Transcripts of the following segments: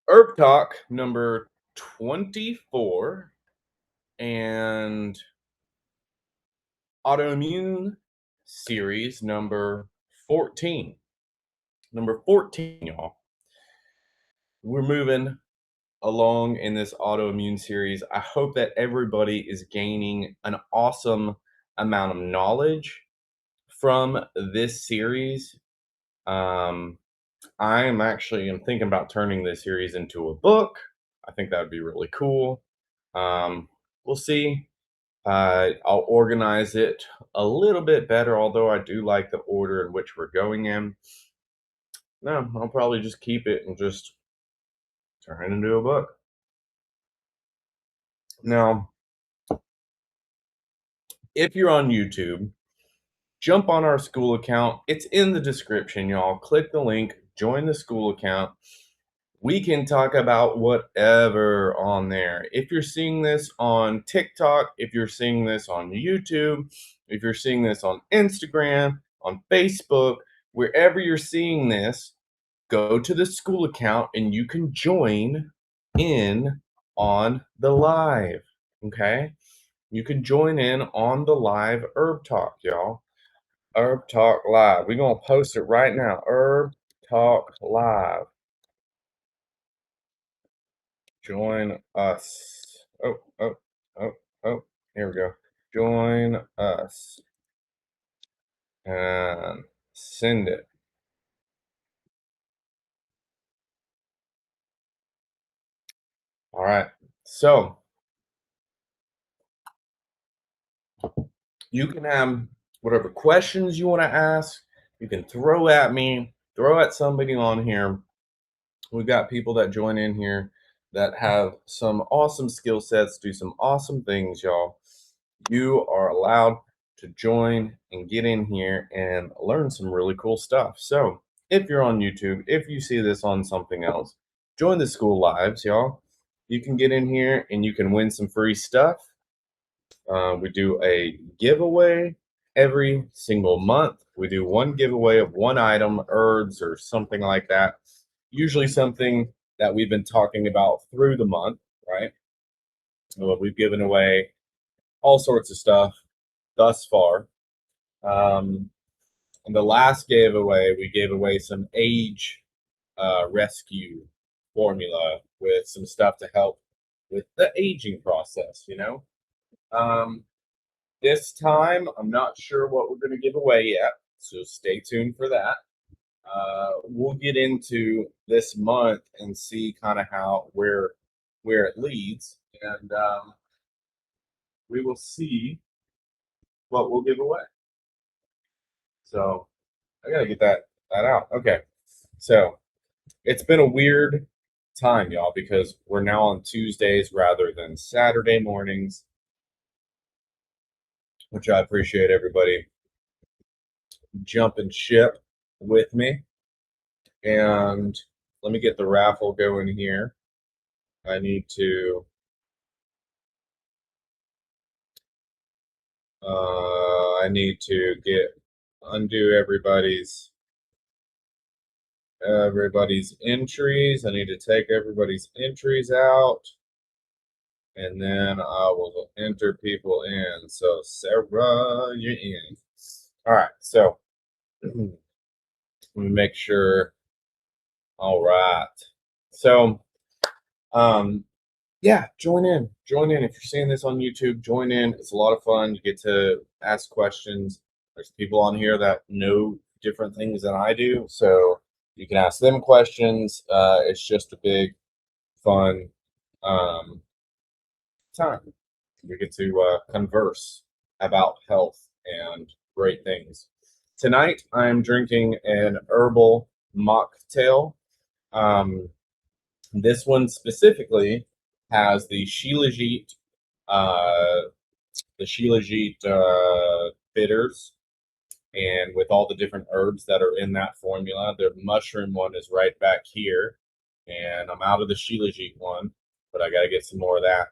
Herb Talk number 24 and Autoimmune series number 14. Number 14, y'all. We're moving along in this autoimmune series. I hope that everybody is gaining an awesome amount of knowledge from this series. Um, I'm thinking about turning this series into a book. I think that would be really cool. We'll see. I'll organize it a little bit better, although I do like the order in which we're going in. No, I'll probably just keep it and just turn it into a book. Now, if you're on YouTube, jump on our school account. It's in the description, y'all. Click the link, join the school account. We can talk about whatever on there. If you're seeing this on TikTok, if you're seeing this on YouTube, if you're seeing this on Instagram, on Facebook, wherever you're seeing this, go to the school account and you can join in on the live. Okay? You can join in on the live Herb Talk, y'all. Herb Talk Live. We're going to post it right now. Herb Talk Live. Join us. Oh. Here we go. Join us. And send it. All right. So you can have whatever questions you want to ask. You can throw at me, throw at somebody on here. We've got people that join in here that have some awesome skill sets, do some awesome things, y'all. You are allowed to join and get in here and learn some really cool stuff. So if you're on YouTube, if you see this on something else, join the school lives, y'all. You can get in here and you can win some free stuff. We do a giveaway every single month. We do one giveaway of one item, herbs or something like that. Usually something that we've been talking about through the month, right? We've given away all sorts of stuff thus far. And the last giveaway, we gave away some age rescue formula with some stuff to help with the aging process, you know? This time, I'm not sure what we're going to give away yet, so stay tuned for that. We'll get into this month and see kind of where it leads, and we will see what we'll give away. So I gotta get that out. Okay, so it's been a weird time, y'all, because we're now on Tuesdays rather than Saturday mornings, which I appreciate everybody jumping ship with me. And let me get the raffle going here. I need to undo everybody's entries. I need to take everybody's entries out, and then I will enter people in. So Sarah, you're in. All right, so let me make sure. All right, so yeah, join in. If you're seeing this on YouTube, join in. It's a lot of fun. You get to ask questions. There's people on here that know different things than I do, so you can ask them questions. It's just a big fun time. We get to converse about health and great things. Tonight, I'm drinking an herbal mocktail. This one specifically has the Shilajit, bitters, and with all the different herbs that are in that formula. The mushroom one is right back here, and I'm out of the Shilajit one, but I got to get some more of that.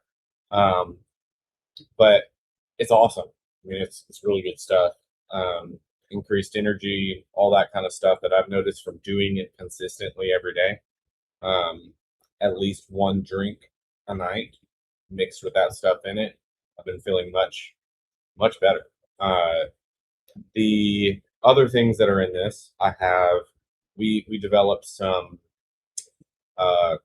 But it's awesome. I mean, it's really good stuff. Increased energy, all that kind of stuff that I've noticed from doing it consistently every day. at least one drink a night mixed with that stuff in it, I've been feeling much better. Uh, the other things that are in this, we developed some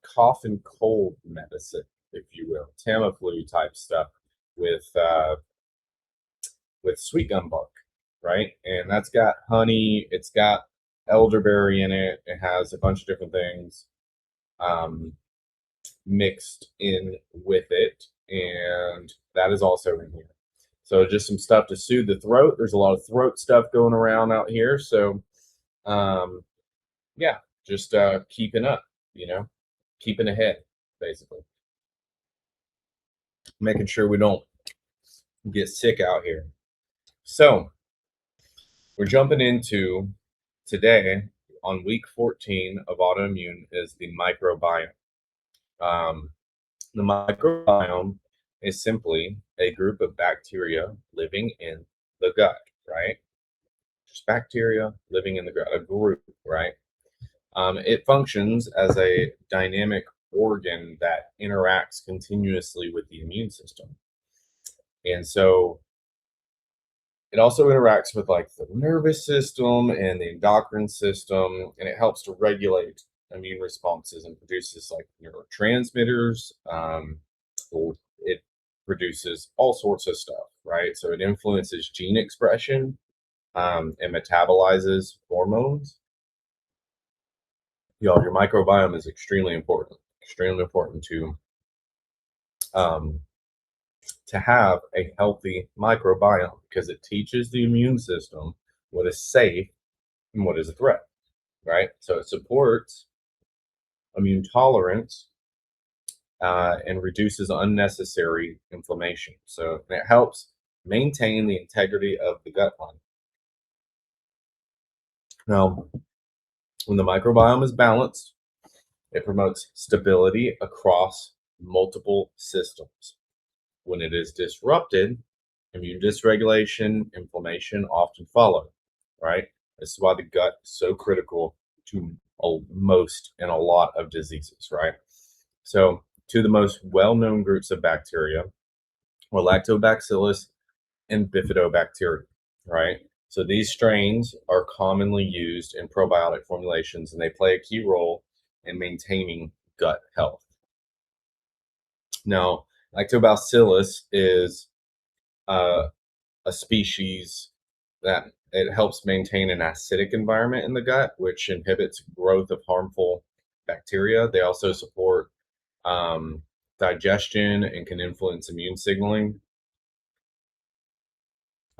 cough and cold medicine, if you will, Tamiflu type stuff with uh, with sweet gum bark, right? And that's got honey, it's got elderberry in it, it has a bunch of different things um, mixed in with it, and that is also in here. So just some stuff to soothe the throat. There's a lot of throat stuff going around out here, so um, yeah, just keeping up, you know, keeping ahead, basically, making sure we don't get sick out here. So we're jumping into today on week 14 of autoimmune is the microbiome. Um, the microbiome is simply a group of bacteria living in the gut, right? Just bacteria living in the gut, a group, right? It functions as a dynamic organ that interacts continuously with the immune system. And so it also interacts with like the nervous system and the endocrine system, and it helps to regulate immune responses and produces like neurotransmitters. It produces all sorts of stuff, right? So it influences gene expression and metabolizes hormones. Y'all, your microbiome is extremely important um, to have a healthy microbiome because it teaches the immune system what is safe and what is a threat, right? So it supports immune tolerance and reduces unnecessary inflammation. So it helps maintain the integrity of the gut lining. Now, when the microbiome is balanced, it promotes stability across multiple systems. When it is disrupted, immune dysregulation, inflammation often follow, right? This is why the gut is so critical to most and a lot of diseases, right? So, two of the most well-known groups of bacteria are lactobacillus and bifidobacteria, right? So these strains are commonly used in probiotic formulations and they play a key role in maintaining gut health. Now, lactobacillus is uh, a species that it helps maintain an acidic environment in the gut, which inhibits growth of harmful bacteria. They also support um, digestion and can influence immune signaling.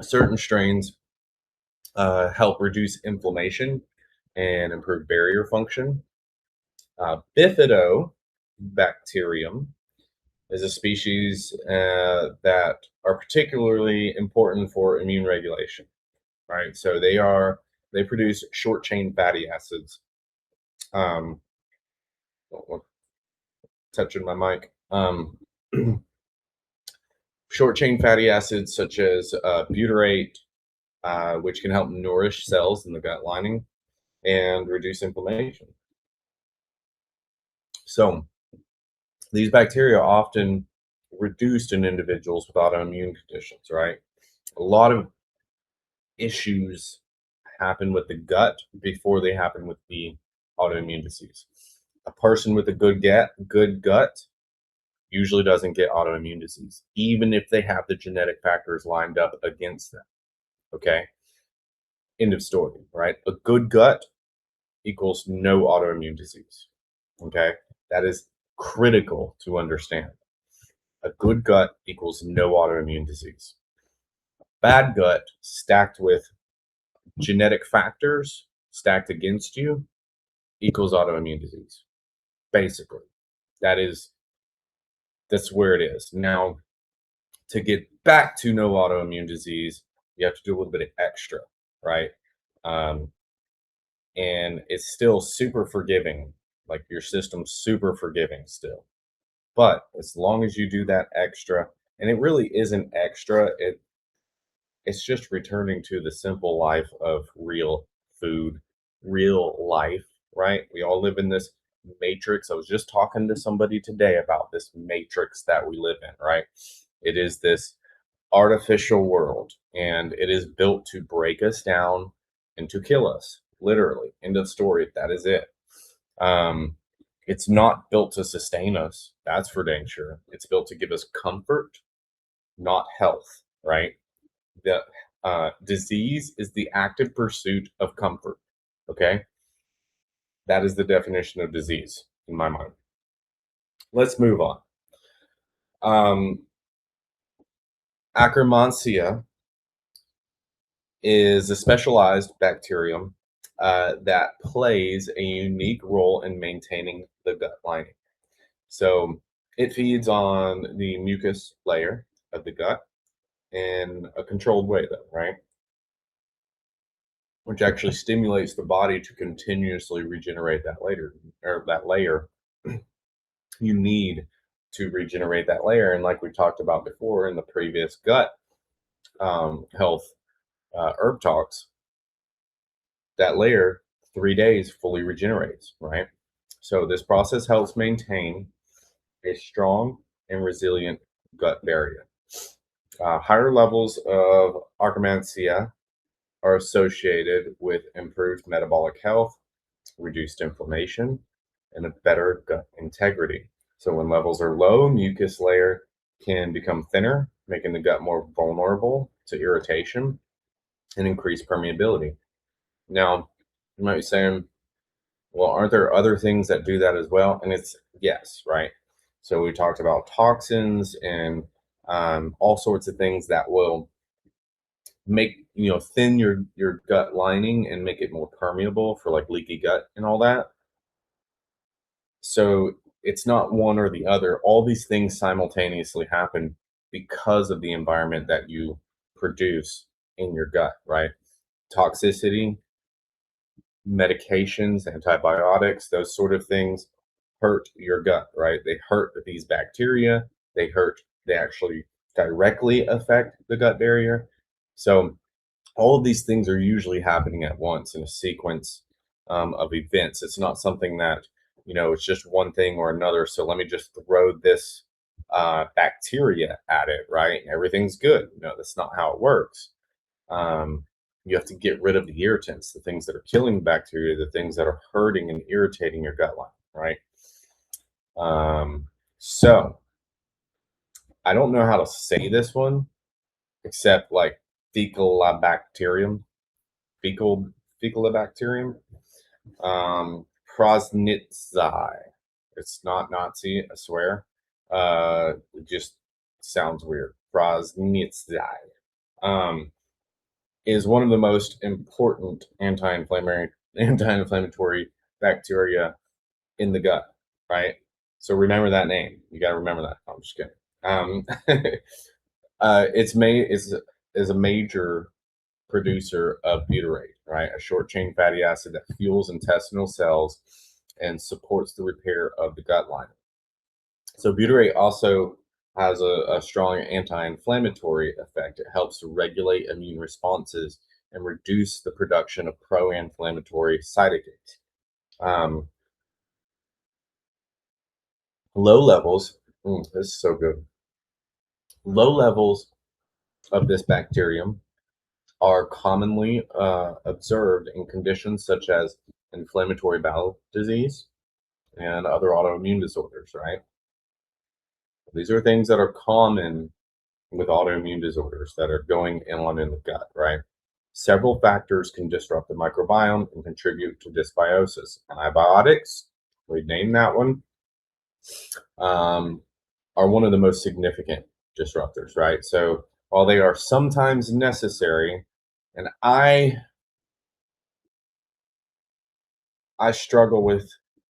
Certain strains help reduce inflammation and improve barrier function. Bifidobacterium is a species that are particularly important for immune regulation, right? So they produce short chain fatty acids. Um, touching my mic. Short chain fatty acids such as butyrate, which can help nourish cells in the gut lining and reduce inflammation. So these bacteria are often reduced in individuals with autoimmune conditions, right? A lot of issues happen with the gut before they happen with the autoimmune disease. A person with a good gut usually doesn't get autoimmune disease, even if they have the genetic factors lined up against them. Okay. End of story, right? A good gut equals no autoimmune disease. Okay. That is critical to understand. A good gut equals no autoimmune disease. Bad gut stacked with genetic factors stacked against you equals autoimmune disease. Basically, that's where it is. Now, to get back to no autoimmune disease, you have to do a little bit of extra, right? Um, and it's still super forgiving. Like your system's super forgiving still. But as long as you do that extra, and it really isn't extra, it's just returning to the simple life of real food, real life, right? We all live in this matrix. I was just talking to somebody today about this matrix that we live in, right? It is this artificial world, and it is built to break us down and to kill us, literally. End of story. That is it. Um, it's not built to sustain us. That's for dang sure. It's built to give us comfort, not health, right? The disease is the active pursuit of comfort. Okay, that is the definition of disease in my mind. Let's move on. Um, Akkermansia is a specialized bacterium that plays a unique role in maintaining the gut lining. So it feeds on the mucus layer of the gut in a controlled way, though, right? Which actually stimulates the body to continuously regenerate that layer, or that layer. You need to regenerate that layer, and like we talked about before in the previous gut health herb talks, that layer 3 days fully regenerates, right? So this process helps maintain a strong and resilient gut barrier. Higher levels of Akkermansia are associated with improved metabolic health, reduced inflammation, and a better gut integrity. So when levels are low, mucus layer can become thinner, making the gut more vulnerable to irritation and increased permeability. Now, you might be saying, well, aren't there other things that do that as well? And it's yes, right? So we talked about toxins and all sorts of things that will make, thin your gut lining and make it more permeable for like leaky gut and all that. So it's not one or the other. All these things simultaneously happen because of the environment that you produce in your gut, right? Toxicity, medications, antibiotics, those sort of things hurt your gut, right? They hurt these bacteria. They actually directly affect the gut barrier. So all of these things are usually happening at once in a sequence of events. It's not something that, it's just one thing or another. So let me just throw this bacteria at it, right? Everything's good. No, that's not how it works. Um, you have to get rid of the irritants, the things that are killing bacteria, the things that are hurting and irritating your gut line, right? So I don't know how to say this one except like fecalibacterium, fecal fecalibacterium, prosnitzi. It's not Nazi, I swear. It just sounds weird. Prosnitzi. Um, is one of the most important anti-inflammatory bacteria in the gut, right? So remember that name. You got to remember that. I'm just kidding. It's made is a major producer of butyrate, right? A short chain fatty acid that fuels intestinal cells and supports the repair of the gut lining. So butyrate also has a strong anti-inflammatory effect. It helps to regulate immune responses and reduce the production of pro-inflammatory cytokines. Um, Low levels, this is so good. Low levels of this bacterium are commonly observed in conditions such as inflammatory bowel disease and other autoimmune disorders, right? These are things that are common with autoimmune disorders that are going on in the gut, right? Several factors can disrupt the microbiome and contribute to dysbiosis. Antibiotics, we named that one, um, are one of the most significant disruptors, right? So while they are sometimes necessary, and I struggle with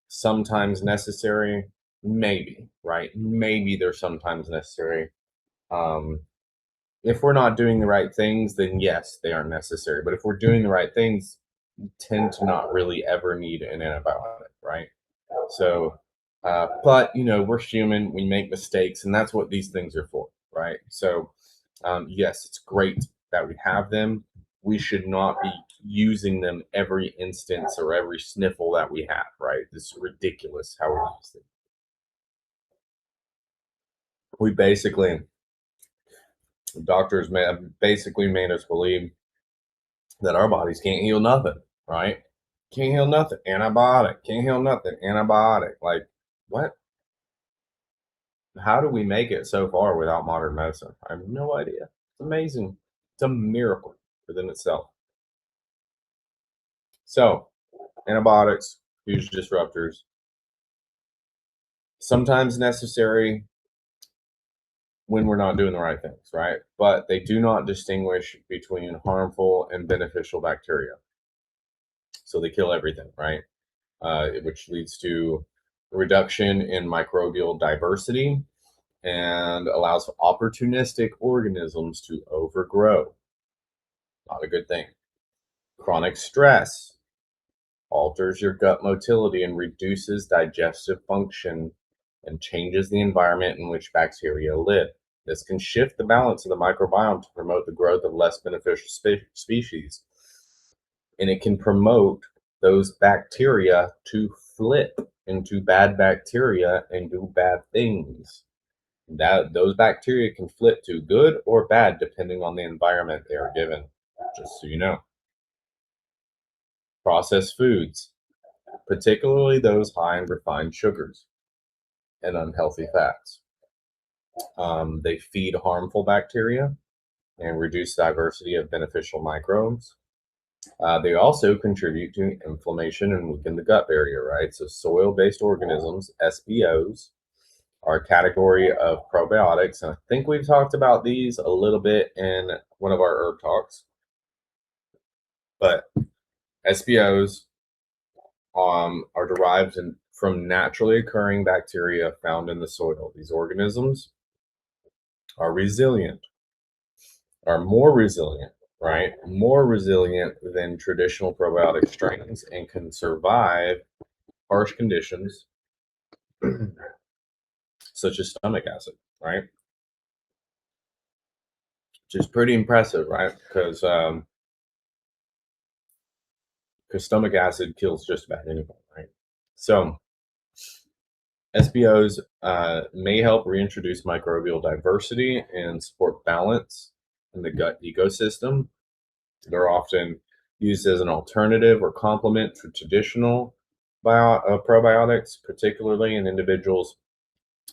sometimes necessary, maybe, right? Maybe they're sometimes necessary. Um, if we're not doing the right things, then yes, they aren't necessary. But if we're doing the right things, we tend to not really ever need an antibiotic, right? So, but we're human, we make mistakes, and that's what these things are for, right? So, yes, it's great that we have them. We should not be using them every instance or every sniffle that we have, right? It's ridiculous how we use them. We basically, doctors basically made us believe that our bodies can't heal nothing, right? Can't heal nothing, antibiotic. Can't heal nothing, antibiotic. Like, what? How do we make it so far without modern medicine? I have no idea. It's amazing. It's a miracle within itself. So, antibiotics, huge disruptors, sometimes necessary when we're not doing the right things, right? But they do not distinguish between harmful and beneficial bacteria. So they kill everything, right? Which leads to a reduction in microbial diversity and allows opportunistic organisms to overgrow. Not a good thing. Chronic stress alters your gut motility and reduces digestive function and changes the environment in which bacteria live. This can shift the balance of the microbiome to promote the growth of less beneficial species. And it can promote those bacteria to flip into bad bacteria and do bad things. Those bacteria can flip to good or bad depending on the environment they are given, just so you know. Processed foods, particularly those high in refined sugars and unhealthy fats. They feed harmful bacteria and reduce diversity of beneficial microbes. They also contribute to inflammation and weaken the gut barrier, right? So soil-based organisms, SBOs, are a category of probiotics. And I think we've talked about these a little bit in one of our herb talks. But SBOs are derived from naturally occurring bacteria found in the soil. These organisms are resilient, are more resilient, right? More resilient than traditional probiotic strains and can survive harsh conditions such as stomach acid, right? Which is pretty impressive, right? Because stomach acid kills just about anything, right? So SBOs may help reintroduce microbial diversity and support balance in the gut ecosystem. They're often used as an alternative or complement to traditional probiotics, particularly in individuals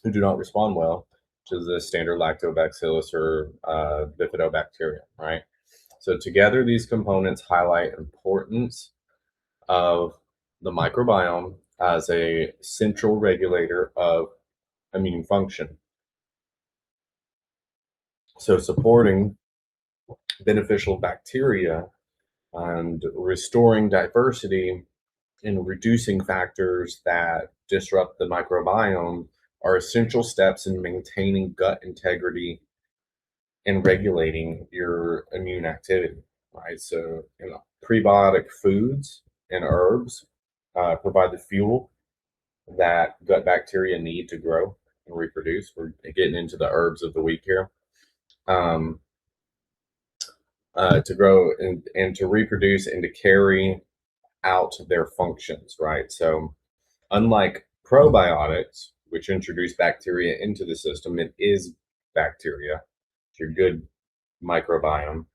who do not respond well to the standard lactobacillus or bifidobacterium, right? So together, these components highlight importance of the microbiome as a central regulator of immune function. So supporting beneficial bacteria and restoring diversity and reducing factors that disrupt the microbiome are essential steps in maintaining gut integrity and regulating your immune activity, right? So, prebiotic foods and herbs provide the fuel that gut bacteria need to grow and reproduce. We're getting into the herbs of the week here. Um, to grow and to reproduce and to carry out their functions, right? So, unlike probiotics, which introduce bacteria into the system, it is bacteria, it's your good microbiome.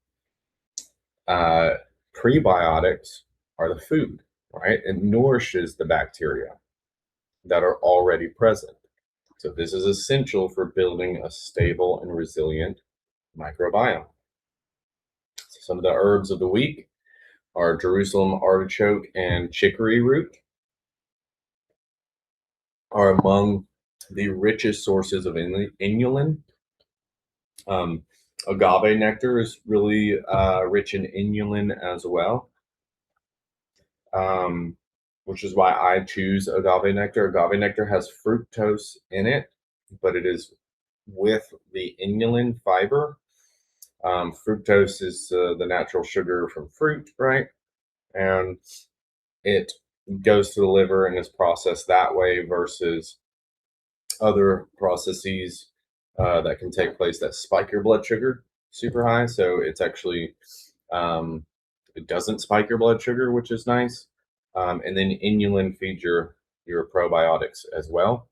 Uh, Prebiotics are the food, right? It nourishes the bacteria that are already present. So this is essential for building a stable and resilient microbiome. So some of the herbs of the week are Jerusalem artichoke and chicory root are among the richest sources of inulin. Agave nectar is really rich in inulin as well, which is why I choose agave nectar. Agave nectar has fructose in it, but it is with the inulin fiber. Fructose is the natural sugar from fruit, right? And it goes to the liver and is processed that way versus other processes that can take place that spike your blood sugar super high. So it's actually It doesn't spike your blood sugar, which is nice. And then inulin feeds your probiotics as well.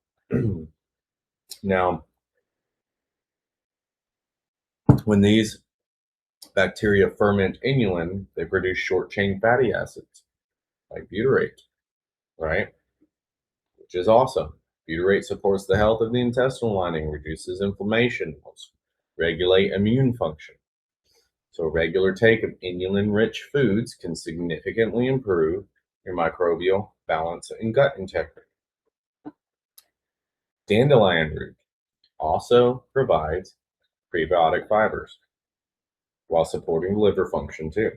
Now, when these bacteria ferment inulin, they produce short chain fatty acids like butyrate, right? Which is awesome. Butyrate supports the health of the intestinal lining, reduces inflammation, helps regulate immune function. So, a regular take of inulin rich foods can significantly improve your microbial balance and gut integrity. Dandelion root also provides prebiotic fibers while supporting liver function too.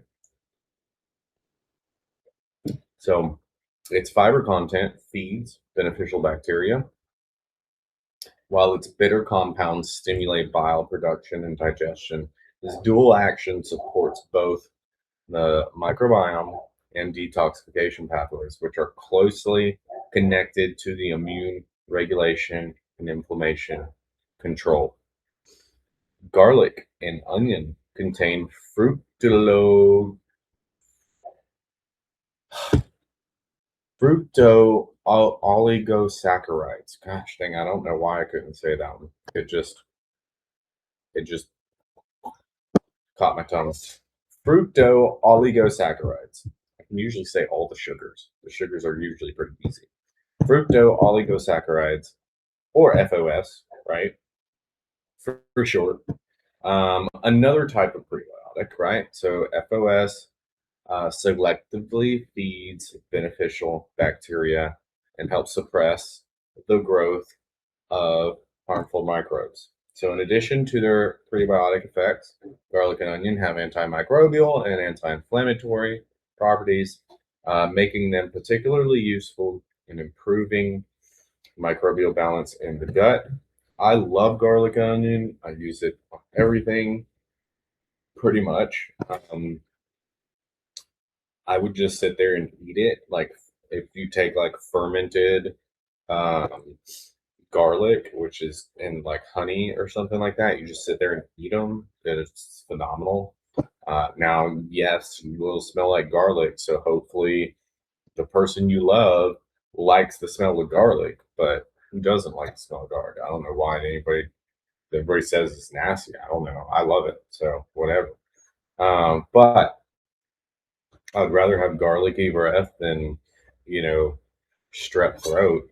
So, its fiber content feeds beneficial bacteria, while its bitter compounds stimulate bile production and digestion. This dual action supports both the microbiome and detoxification pathways, which are closely connected to the immune regulation and inflammation control. Garlic and onion contain fructo oligosaccharides. Gosh dang, I don't know why I couldn't say that one. It just caught my tongue. Fructo oligosaccharides. I can usually say all the sugars. The sugars are usually pretty easy. Fructo oligosaccharides, or FOS, right? For short. Another type of prebiotic, right? So FOS selectively feeds beneficial bacteria and helps suppress the growth of harmful microbes. So, in addition to their prebiotic effects, garlic and onion have antimicrobial and anti-inflammatory properties, making them particularly useful in improving microbial balance in the gut. I love garlic and onion. I use it on everything, pretty much. I would just sit there and eat it. Like if you take like fermented um, garlic, which is in like honey or something like that, you just sit there and eat them. It's phenomenal. Now, yes, you will smell like garlic, so hopefully the person you love likes the smell of garlic. But who doesn't like the smell of garlic? I don't know why everybody says it's nasty. I don't know. I love it, so whatever. But I'd rather have garlicky breath than, you know, strep throat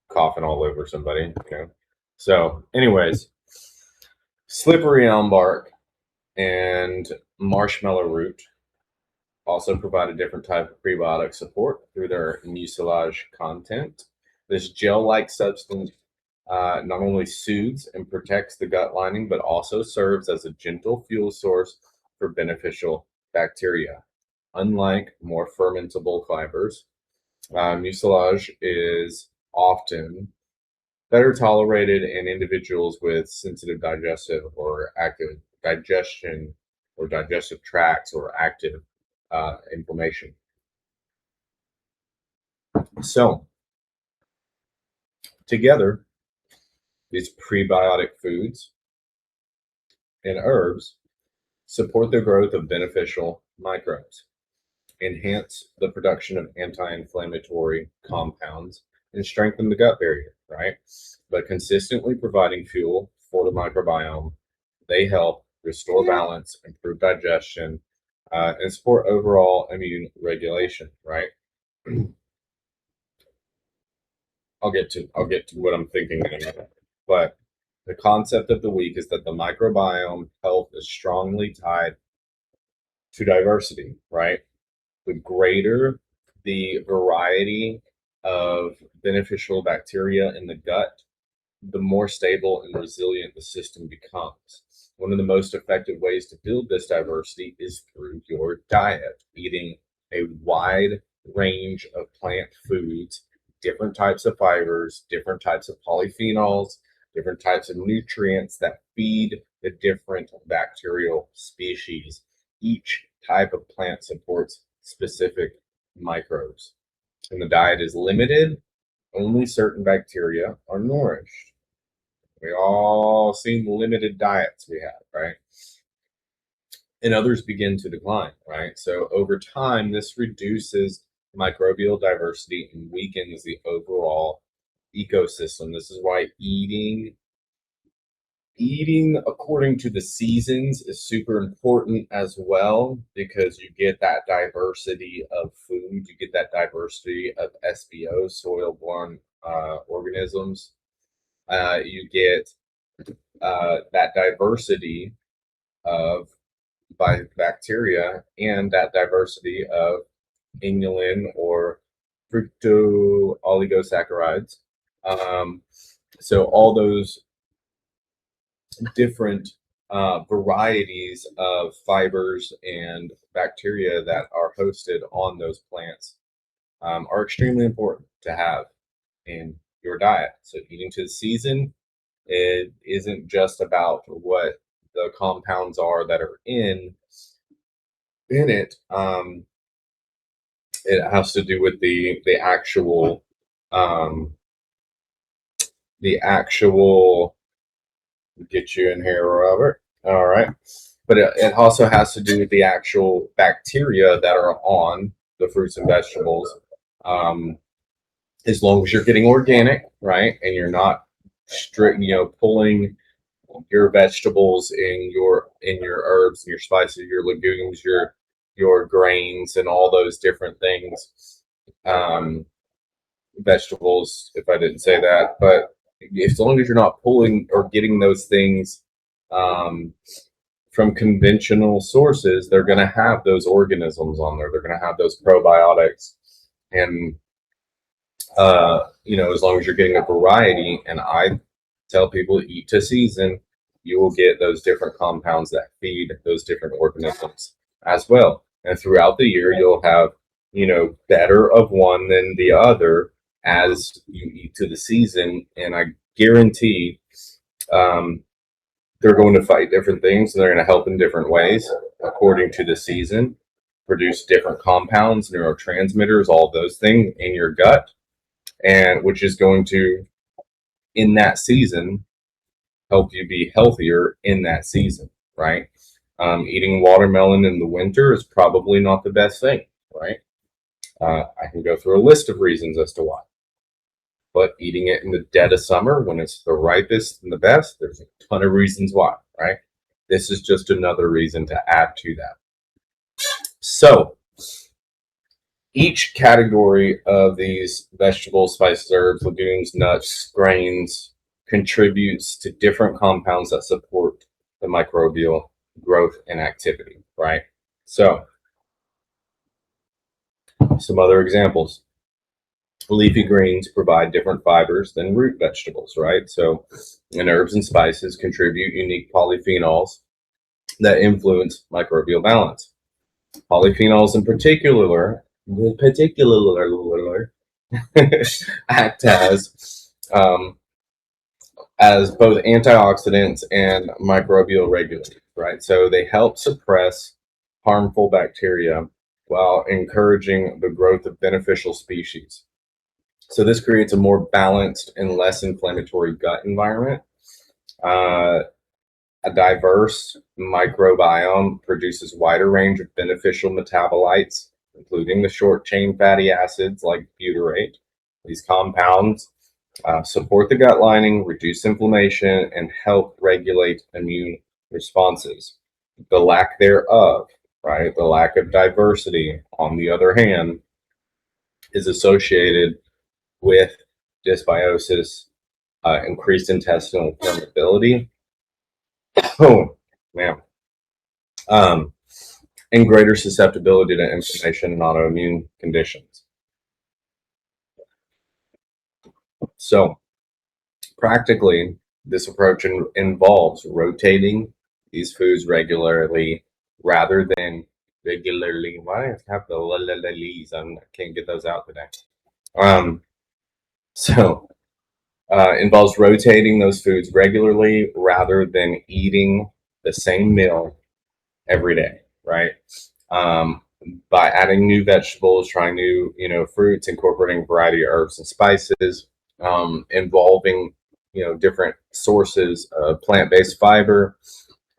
coughing all over somebody. So, anyways, slippery elm bark and marshmallow root also provide a different type of prebiotic support through their mucilage content. This gel-like substance not only soothes and protects the gut lining, but also serves as a gentle fuel source for beneficial bacteria. Unlike more fermentable fibers, mucilage is often better tolerated in individuals with sensitive digestive or active digestion or digestive tracts or active inflammation. So, together, these prebiotic foods and herbs support the growth of beneficial microbes, enhance the production of anti-inflammatory compounds, and strengthen the gut barrier, right? But consistently providing fuel for the microbiome, they help restore balance, improve digestion, and support overall immune regulation, right? I'll get to what I'm thinking in a minute. But the concept of the week is that the microbiome health is strongly tied to diversity, right? The greater the variety of beneficial bacteria in the gut, the more stable and resilient the system becomes. One of the most effective ways to build this diversity is through your diet, eating a wide range of plant foods, different types of fibers, different types of polyphenols, different types of nutrients that feed the different bacterial species. Each type of plant supports specific microbes. And the diet is limited, only certain bacteria are nourished. We all seen the limited diets we have, right? and others begin to decline, right? So over time, this reduces microbial diversity and weakens the overall ecosystem. This is why eating according to the seasons is super important as well, because you get that diversity of food, you get that diversity of SBO, soil-borne organisms. You get that diversity of bacteria and that diversity of inulin or fructooligosaccharides. So all those different varieties of fibers and bacteria that are hosted on those plants are extremely important to have in your diet. So eating to the season, it isn't just about what the compounds are that are in it. It has to do with um, the actual get you in here, Robert. All right. But it also has to do with the actual bacteria that are on the fruits and vegetables. Um, as long as you're getting organic, right, and you're not strict, pulling your vegetables in your herbs and your spices, your legumes, your grains, and all those different things. Vegetables, if I didn't say that, but as long as you're not pulling or getting those things um, from conventional sources, they're going to have those organisms on there. They're going to have those probiotics, and as long as you're getting a variety, and I tell people eat to season, you will get those different compounds that feed those different organisms as well. And throughout the year, you'll have, better of one than the other as you eat to the season. And I guarantee um, they're going to fight different things and they're going to help in different ways according to the season, produce different compounds, neurotransmitters, all those things in your gut, and which is going to, in that season, help you be healthier in that season, right? Eating watermelon in the winter is probably not the best thing, right? I can go through a list of reasons as to why. But eating it in the dead of summer when it's the ripest and the best, there's a ton of reasons why, right? This is just another reason to add to that. So, each category of these vegetables, spices, herbs, legumes, nuts, grains contributes to different compounds that support the microbial growth and activity, right? So, some other examples. Leafy greens provide different fibers than root vegetables, right? So, and herbs and spices contribute unique polyphenols that influence microbial balance. Polyphenols in particular act as both antioxidants and microbial regulators, right? So they help suppress harmful bacteria while encouraging the growth of beneficial species. So this creates a more balanced and less inflammatory gut environment. A diverse microbiome produces wider range of beneficial metabolites, including the short-chain fatty acids like butyrate. These compounds support the gut lining, reduce inflammation, and help regulate immune responses. The lack thereof, right, the lack of diversity, on the other hand, is associated with dysbiosis, increased intestinal permeability, oh man, and greater susceptibility to inflammation and autoimmune conditions. So, practically, this approach involves rotating these foods regularly rather than regularly. Why do I have the la? I can't get those out today. So, involves rotating those foods regularly rather than eating the same meal every day, right? By adding new vegetables, trying new, fruits, incorporating a variety of herbs and spices, involving, different sources of plant-based fiber,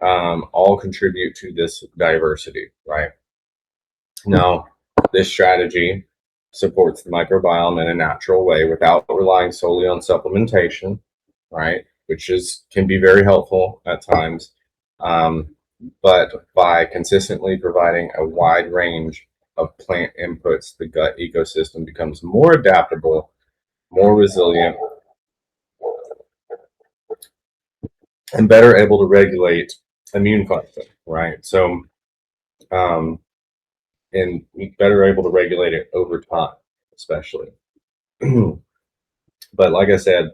all contribute to this diversity, right? Now, this strategy supports the microbiome in a natural way without relying solely on supplementation, right? Which can be very helpful at times. But by consistently providing a wide range of plant inputs, the gut ecosystem becomes more adaptable, more resilient, and better able to regulate immune function, right? So, um, and better able to regulate it over time, especially. But like I said,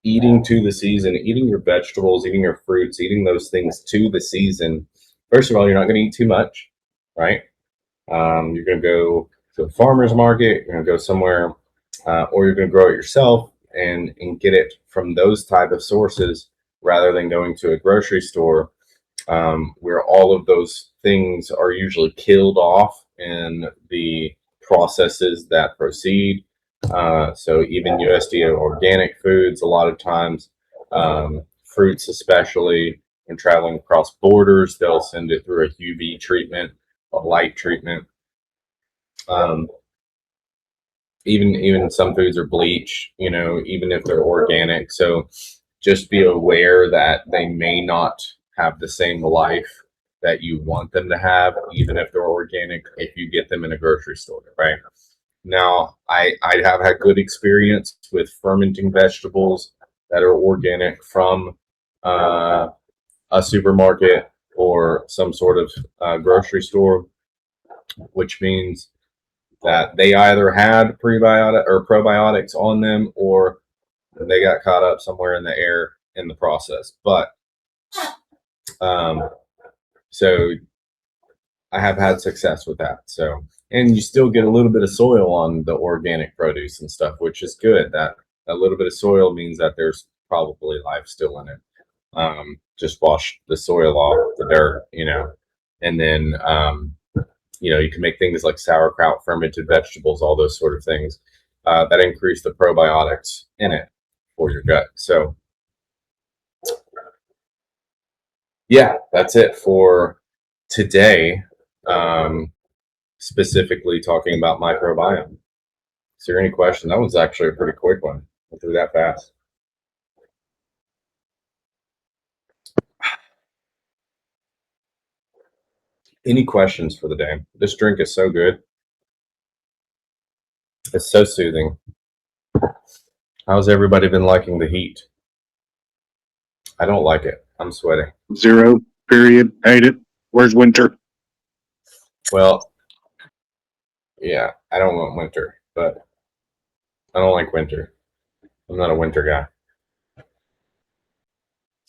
eating to the season, eating your vegetables, eating your fruits, eating those things to the season. First of all, you're not going to eat too much, right? You're going to go to a farmer's market, you're going to go somewhere, or you're going to grow it yourself and get it from those type of sources rather than going to a grocery store where all of those things are usually killed off in the processes that proceed. So even USDA organic foods, a lot of times, fruits especially, when traveling across borders, they'll send it through a UV treatment, a light treatment. Even some foods are bleach, even if they're organic. So just be aware that they may not have the same life that you want them to have, even if they're organic, if you get them in a grocery store, right? Now, I have had good experience with fermenting vegetables that are organic from a supermarket or some sort of grocery store, which means that they either had prebiotic or probiotics on them or they got caught up somewhere in the air in the process. But so I have had success with that. So, and you still get a little bit of soil on the organic produce and stuff, which is good. That a little bit of soil means that there's probably life still in it. Just wash the soil off, the dirt, and then you can make things like sauerkraut, fermented vegetables, all those sort of things that increase the probiotics in it for your gut. So, yeah, that's it for today. Specifically talking about microbiome. Is there any question? That was actually a pretty quick one. Went through that fast. Any questions for the day? This drink is so good. It's so soothing. How's everybody been liking the heat? I don't like it. I'm sweating. 0, period. Hate it. Where's winter? Well, yeah, I don't want winter, but I don't like winter. I'm not a winter guy.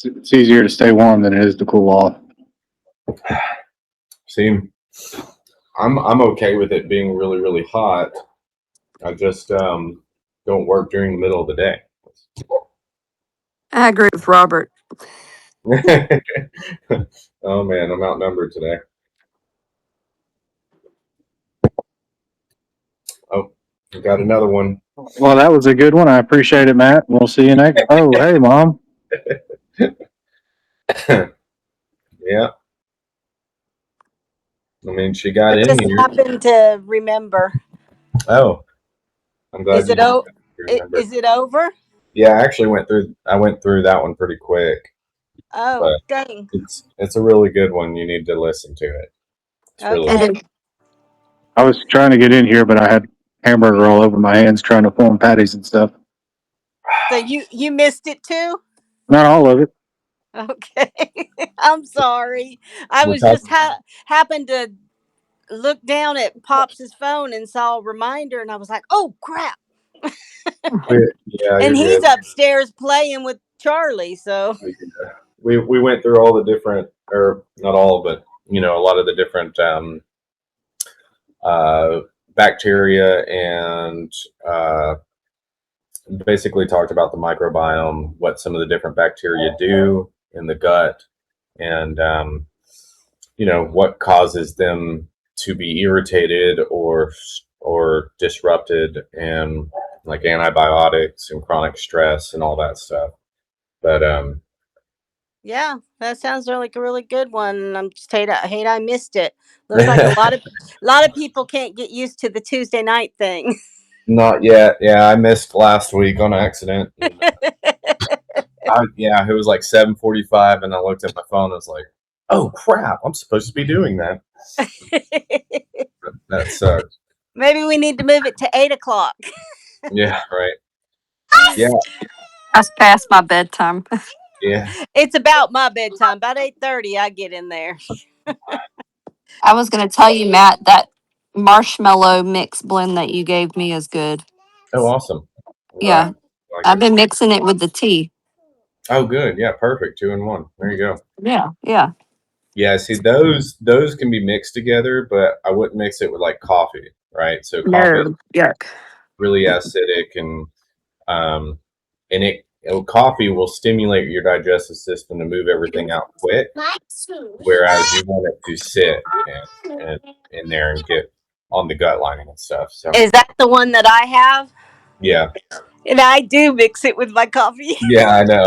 It's easier to stay warm than it is to cool off. See, I'm okay with it being really, really hot. I just don't work during the middle of the day. I agree with Robert. Oh man, I'm outnumbered today. Oh, we got another one. Well, that was a good one. I appreciate it, Matt. We'll see you next. Oh, hey, Mom. Yeah. I mean, she got I in just here. happened to remember. Oh, I'm glad Is it is it over? Yeah, I actually went through that one pretty quick. Oh, But dang. it's a really good one. You need to listen to it. It's really Okay. good. I was trying to get in here, but I had hamburger all over my hands trying to form patties and stuff. So you missed it too? Not all of it. Okay. I'm sorry. I We're was just talking- happened to look down at Pops's phone and saw a reminder, and I was like, "Oh crap!" Yeah, And you're he's good. upstairs playing with Charlie. So We went through all the different, or not all, but a lot of the different bacteria and basically talked about the microbiome, what some of the different bacteria do in the gut, and what causes them to be irritated or disrupted, and like antibiotics and chronic stress and all that stuff. But Yeah, that sounds like a really good one. And I'm just hate I missed it. Looks like a lot of people can't get used to the Tuesday night thing. Not yet. Yeah, I missed last week on accident. And, yeah, it was like 7:45, and I looked at my phone. And I was like, "Oh crap! I'm supposed to be doing that." That sucks. Maybe we need to move it to 8 o'clock. Yeah, right. Yeah, That's past my bedtime. yeah. It's about my bedtime. About 8:30, I get in there. I was going to tell you, Matt, that marshmallow mix blend that you gave me is good. Oh, awesome. I'm glad. Yeah, I like I've it. been mixing it with the tea. Oh, good. Yeah, perfect. 2 in 1. There you go. Yeah, yeah. Yeah, see those can be mixed together, but I wouldn't mix it with like coffee, right? So coffee is No, yuck. really acidic, um and coffee will stimulate your digestive system to move everything out quick, whereas you want it to sit and in there and get on the gut lining and stuff. So Is that the one that I have? yeah, And I do mix it with my coffee. yeah, I know.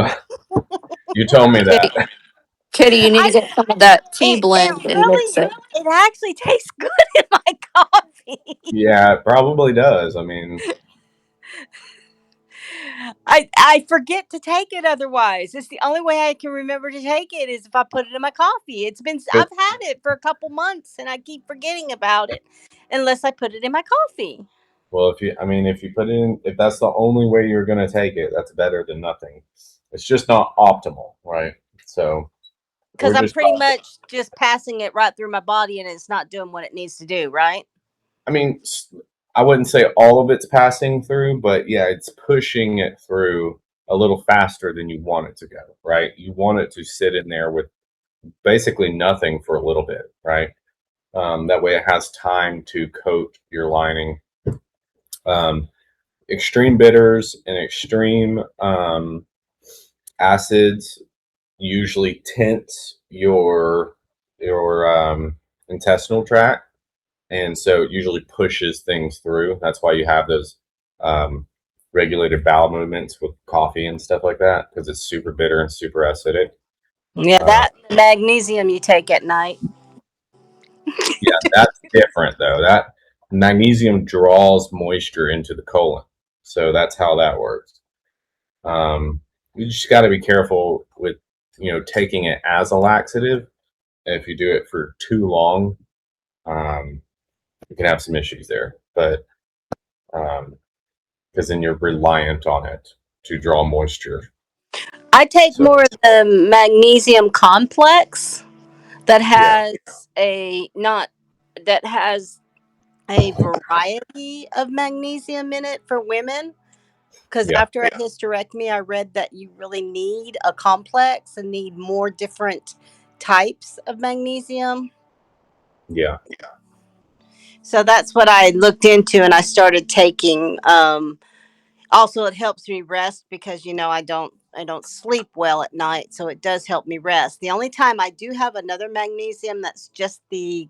You told me Kitty, that. Kitty, you need to get some of that tea It blend and mix really, it. it actually tastes good in my coffee. Yeah, it probably does. I mean, I forget to take it otherwise. It's the only way I can remember to take it is if I put it in my coffee. but I've had it for a couple months and I keep forgetting about it unless I put it in my coffee. well, if you put it in, if that's the only way you're going to take it, that's better than nothing. It's just not optimal, right? So Because we're I'm just pretty much just passing it right through my body and it's not doing what it needs to do, right? I mean, I wouldn't say all of it's passing through, but yeah, it's pushing it through a little faster than you want it to go, right? You want it to sit in there with basically nothing for a little bit, right? That way it has time to coat your lining. Um, Extreme bitters and extreme acids usually tint your intestinal tract, and so it usually pushes things through. That's why you have those um, regulated bowel movements with coffee and stuff like that, because it's super bitter and super acidic. Yeah, Uh, that magnesium you take at night. yeah, that's different though. That magnesium draws moisture into the colon, so that's how that works. You just got to be careful with taking it as a laxative. If you do it for too long, um, you can have some issues there. But because then you're reliant on it to draw moisture. I take So more of the magnesium complex that yeah, has a not that has a variety of magnesium in it for women. Because yeah, after a hysterectomy, I read that you really need a complex and need more different types of magnesium. yeah, So that's what I looked into and I started taking. Also, it helps me rest because I don't sleep well at night, so it does help me rest. The only time I do have another magnesium that's just the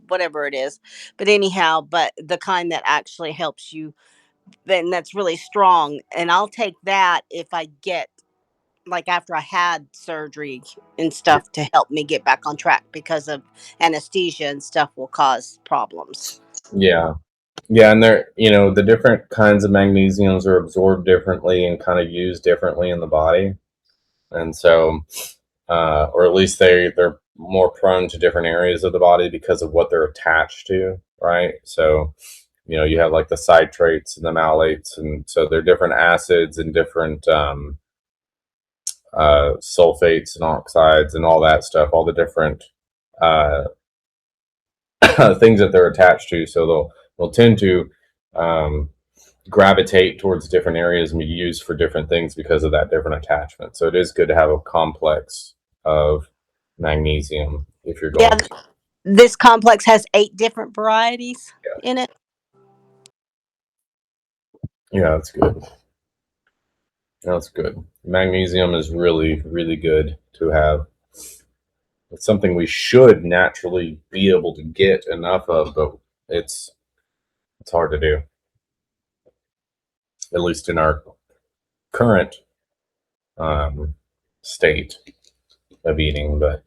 whatever it is, but anyhow, but the kind that actually helps you, then that's really strong, and I'll take that if I get like after I had surgery and stuff to help me get back on track because of anesthesia and stuff will cause problems. yeah, yeah. And the different kinds of magnesiums are absorbed differently and kind of used differently in the body, and so, or at least they're more prone to different areas of the body because of what they're attached to, right? So, you have like the citrates and the malates, and so they're different acids and different sulfates and oxides and all that stuff, all the different uh, things that they're attached to. So they'll tend to um, gravitate towards different areas and be used for different things because of that different attachment. So it is good to have a complex of magnesium if you're Yeah, going to. this complex has 8 different varieties Yeah, in it. yeah, that's good. That's good. Magnesium is really, really good to have. It's something we should naturally be able to get enough of, but it's it's hard to do, at least in our current um, state of eating, but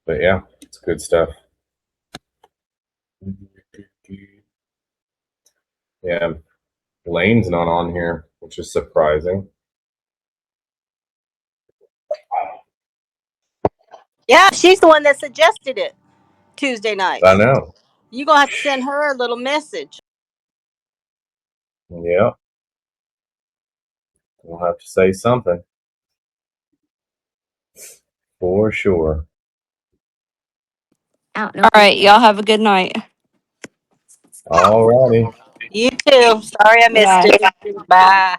yeah, it's good stuff. Yeah, Lane's not on here, which is surprising. Yeah, she's the one that suggested it Tuesday night. I know. You're going to have to send her a little message. Yeah. We'll have to say something. For sure. All right, y'all have a good night. All righty. You too. Sorry I missed it. Bye.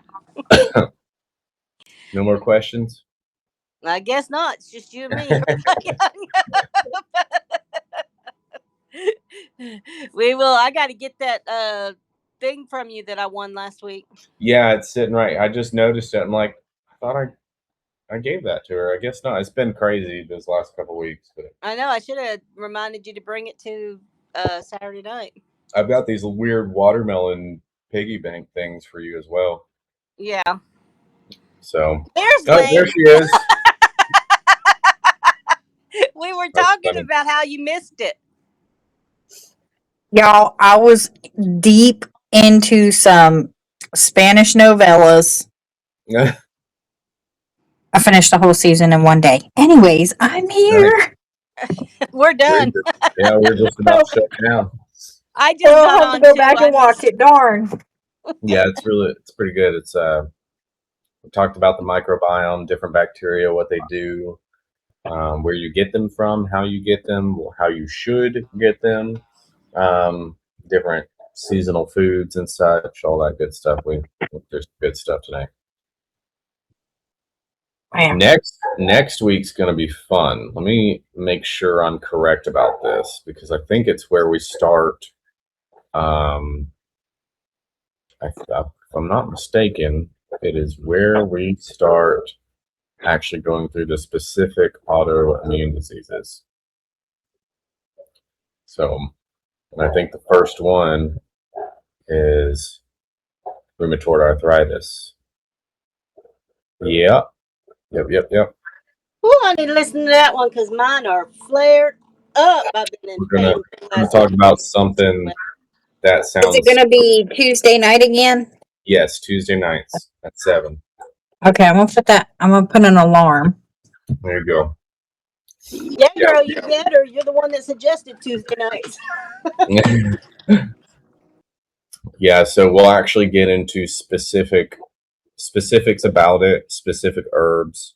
No more questions? I guess not. It's just you and me. We will. I got to get that thing from you that I won last week. Yeah, it's sitting right. I just noticed it. I'm like, I thought I gave that to her. I guess not. It's been crazy this last couple of weeks, but I know. I should have reminded you to bring it to Saturday night. I've got these weird watermelon piggy bank things for you as well. Yeah. So There's there she is. We were talking about how you missed it. Y'all, I was deep into some Spanish novellas. I finished the whole season in one day. Anyways, I'm here. We're done. We're just about shut down. I just I'll got have to on go too. back and watch it. Darn. Yeah, it's pretty good. It's we talked about the microbiome, different bacteria, what they do, where you get them from, how you get them, how you should get them, different seasonal foods and such, all that good stuff. There's good stuff tonight. Next week's going to be fun. Let me make sure I'm correct about this because I think it's where we start. If I'm not mistaken, it is where we start actually going through the specific autoimmune diseases. So, and I think the first one is rheumatoid arthritis. Yep. Ooh, I need to listen to that one because mine are flared up. I've been in We're pain. gonna talk about something that sounds. Is it going to be Tuesday night again? Yes, Tuesday nights at 7. Okay, I'm gonna put an alarm. There you go. Yeah, girl, you better. You're the one that suggested Tuesday nights. Yeah, so we'll actually get into specifics about it, specific herbs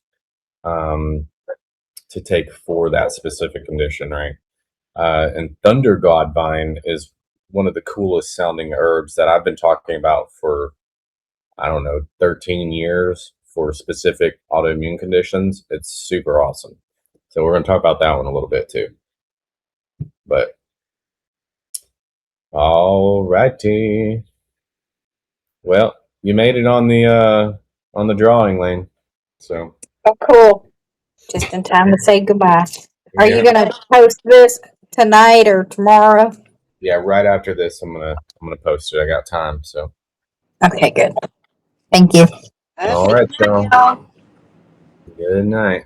to take for that specific condition, right? And Thunder God Vine is one of the coolest sounding herbs that I've been talking about for, 13 years for specific autoimmune conditions. It's super awesome. So we're going to talk about that one a little bit too. But all righty. Well, you made it on the drawing lane. So. Oh, cool. Just in time to say goodbye. Are you going to post this tonight or tomorrow? Yeah, right after this, I'm gonna post it. I got time, so. Okay, good. Thank you. All right, y'all. Good night.